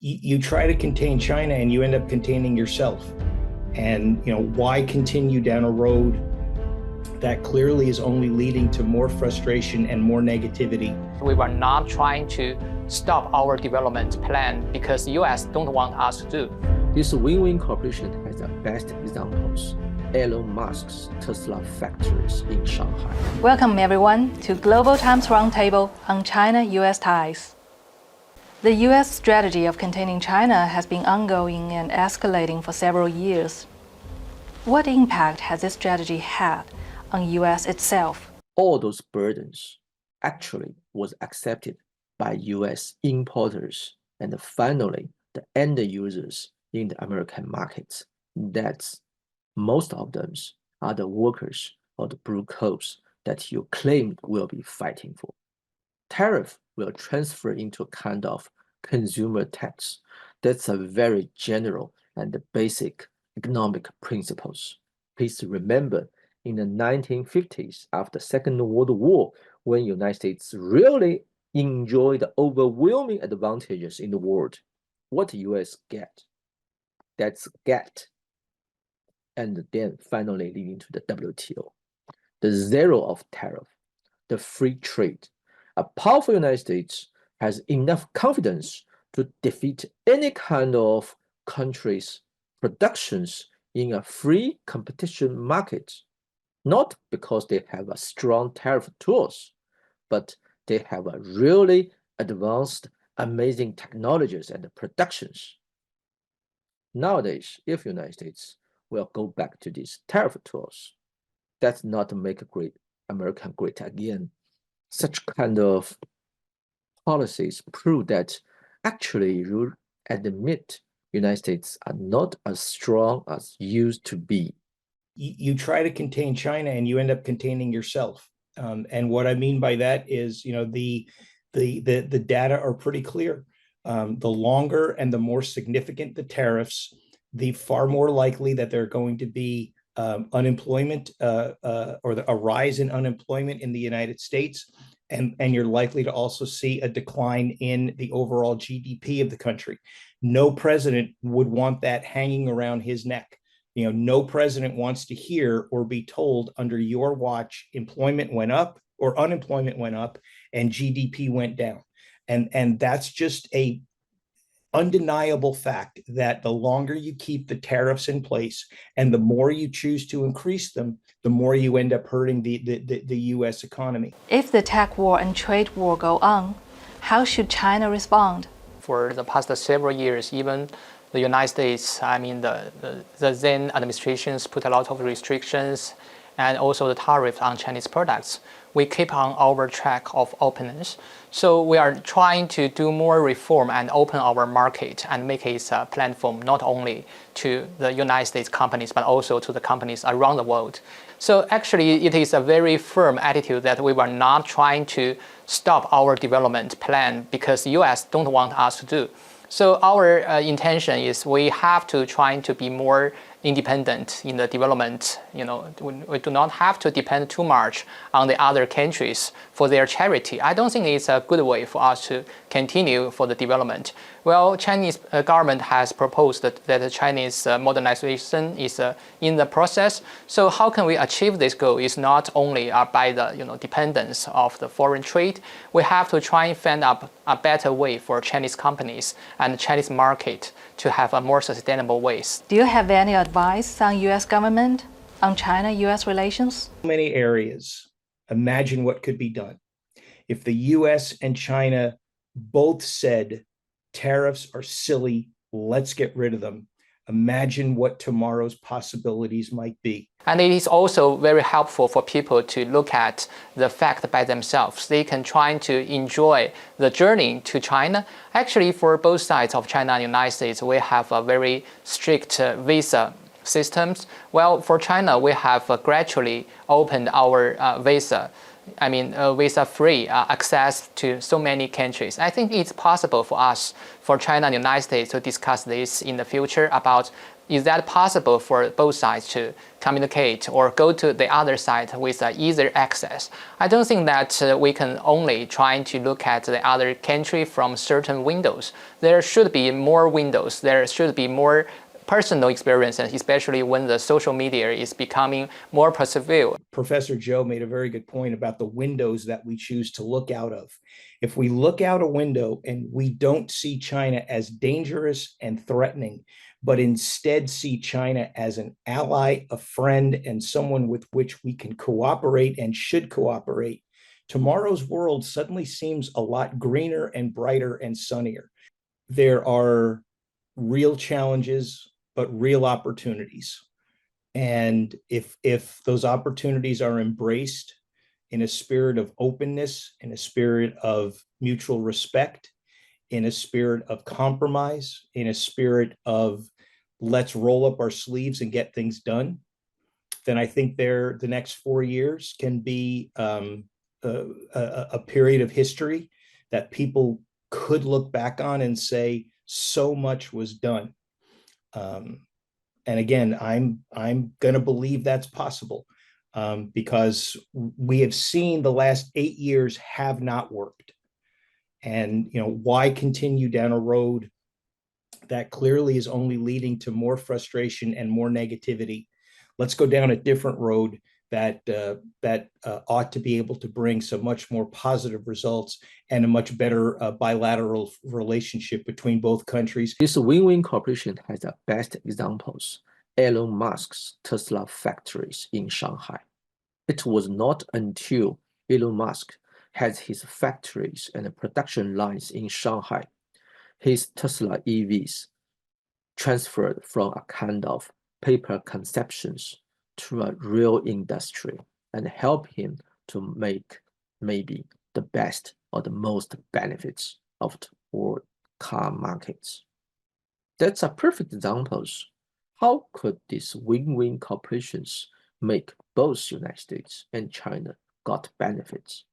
you try to contain China and you end up containing yourself. And why continue down a road that clearly is only leading to more frustration and more negativity? We were not trying to stop our development plan because the US don't want us to do. This win-win cooperation has the best examples. Elon Musk's Tesla factories in Shanghai. Welcome everyone to Global Times Roundtable on China-US ties. The US strategy of containing China has been ongoing and escalating for several years. What impact has this strategy had on US itself? All those burdens actually was accepted by US importers and finally the end users in the American markets. That's most of them are the workers or the blue coats that you claim will be fighting for. Tariff will transfer into a kind of consumer tax. That's a very general and basic economic principles. Please remember, in the 1950s, after the Second World War, when the United States really enjoyed the overwhelming advantages in the world, what the US get? That's GATT. And then finally leading to the WTO. The zero of tariff, the free trade. A powerful United States has enough confidence to defeat any kind of country's productions in a free competition market, not because they have a strong tariff tools, but they have a really advanced, amazing technologies and productions. Nowadays, if the United States will go back to these tariff tools, that's not to make America great again. Such kind of policies prove that actually you admit United States are not as strong as used to be. You try to contain China and you end up containing yourself. And what I mean by that is, the data are pretty clear. The longer and the more significant the tariffs, the far more likely that they're going to be unemployment or a rise in unemployment in the United States. And you're likely to also see a decline in the overall GDP of the country. No president would want that hanging around his neck. No president wants to hear or be told under your watch employment went up or unemployment went up and GDP went down. And that's just a undeniable fact that the longer you keep the tariffs in place and the more you choose to increase them, the more you end up hurting the US economy. If the tech war and trade war go on, how should China respond? For the past several years, even the United States, the then administrations put a lot of restrictions and also the tariff on Chinese products. We keep on our track of openness. So we are trying to do more reform and open our market and make it a platform not only to the United States companies, but also to the companies around the world. So actually, it is a very firm attitude that we were not trying to stop our development plan because the US don't want us to do. So our intention is we have to try to be more independent in the development. We do not have to depend too much on the other countries for their charity. I don't think it's a good way for us to continue for the development. Well, Chinese government has proposed that the Chinese modernization is in the process. So how can we achieve this goal is not only by the dependence of the foreign trade. We have to try and find up a better way for Chinese companies and the Chinese market to have a more sustainable ways. Do you have any advice on US government on China-US relations? Many areas. Imagine what could be done. If the US and China both said tariffs are silly, let's get rid of them. Imagine what tomorrow's possibilities might be. And it is also very helpful for people to look at the fact by themselves. They can try to enjoy the journey to China. Actually, for both sides of China and the United States, we have a very strict visa systems. Well, for China, we have gradually opened our visa with a free access to so many countries. I think it's possible for us, for China and the United States, to discuss this in the future about is that possible for both sides to communicate or go to the other side with easier access. I don't think that we can only try to look at the other country from certain windows. There should be more windows. There should be more personal experiences, especially when the social media is becoming more pervasive. Professor Joe made a very good point about the windows that we choose to look out of. If we look out a window and we don't see China as dangerous and threatening, but instead see China as an ally, a friend, and someone with which we can cooperate and should cooperate, tomorrow's world suddenly seems a lot greener and brighter and sunnier. There are real challenges, but real opportunities. And if those opportunities are embraced in a spirit of openness, in a spirit of mutual respect, in a spirit of compromise, in a spirit of let's roll up our sleeves and get things done, then I think the next 4 years can be a period of history that people could look back on and say so much was done. And again, I'm going to believe that's possible because we have seen the last 8 years have not worked. And why continue down a road that clearly is only leading to more frustration and more negativity? Let's go down a different road that ought to be able to bring some much more positive results and a much better bilateral relationship between both countries. This win-win cooperation has the best examples. Elon Musk's Tesla factories in Shanghai. It was not until Elon Musk has his factories and production lines in Shanghai, his Tesla EVs transferred from a kind of paper conceptions to a real industry and help him to make maybe the best or the most benefits of the world car markets. That's a perfect example. How could these win-win corporations make both United States and China got benefits?